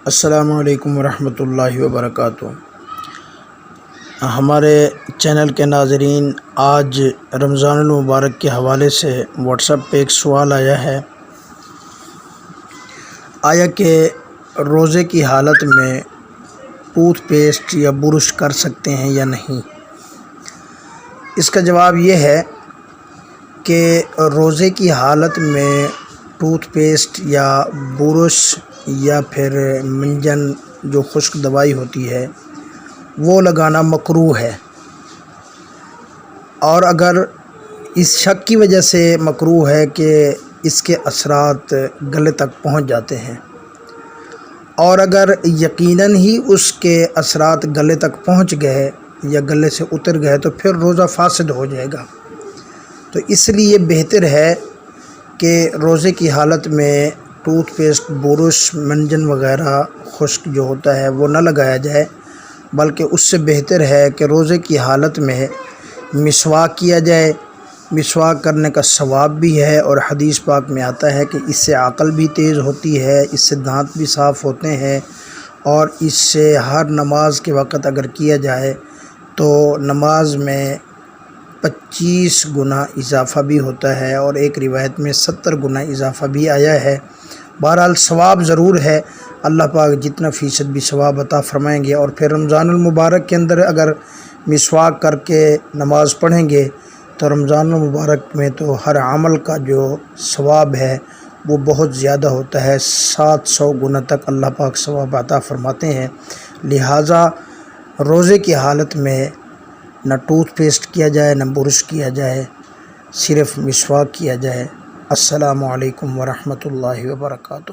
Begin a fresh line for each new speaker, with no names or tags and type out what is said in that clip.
السلام علیکم ورحمۃ اللہ وبرکاتہ۔ ہمارے چینل کے ناظرین، آج رمضان المبارک کے حوالے سے واٹس ایپ پہ ایک سوال آیا ہے، آیا کہ روزے کی حالت میں ٹوتھ پیسٹ یا برش کر سکتے ہیں یا نہیں؟ اس کا جواب یہ ہے کہ روزے کی حالت میں ٹوتھ پیسٹ یا برش یا پھر منجن جو خشک دوائی ہوتی ہے وہ لگانا مکروہ ہے، اور اگر اس شک کی وجہ سے مکروہ ہے کہ اس کے اثرات گلے تک پہنچ جاتے ہیں، اور اگر یقیناً ہی اس کے اثرات گلے تک پہنچ گئے یا گلے سے اتر گئے تو پھر روزہ فاسد ہو جائے گا۔ تو اس لیے بہتر ہے کہ روزے کی حالت میں ٹوتھ پیسٹ، برش، منجن وغیرہ خشک جو ہوتا ہے وہ نہ لگایا جائے، بلکہ اس سے بہتر ہے کہ روزے کی حالت میں مسواک کیا جائے۔ مسواک کرنے کا ثواب بھی ہے، اور حدیث پاک میں آتا ہے کہ اس سے عقل بھی تیز ہوتی ہے، اس سے دانت بھی صاف ہوتے ہیں، اور اس سے ہر نماز کے وقت اگر کیا جائے تو نماز میں 25 گنا اضافہ بھی ہوتا ہے، اور ایک روایت میں 70 گنا اضافہ بھی آیا ہے۔ بہرحال ثواب ضرور ہے، اللہ پاک جتنا فیصد بھی ثواب عطا فرمائیں گے۔ اور پھر رمضان المبارک کے اندر اگر مسواک کر کے نماز پڑھیں گے تو رمضان المبارک میں تو ہر عمل کا جو ثواب ہے وہ بہت زیادہ ہوتا ہے، 700 گنا تک اللہ پاک ثواب عطا فرماتے ہیں۔ لہٰذا روزے کی حالت میں نہ ٹوتھ پیسٹ کیا جائے، نہ برش کیا جائے، صرف مسواک کیا جائے۔ السلام علیکم ورحمۃ اللہ وبرکاتہ۔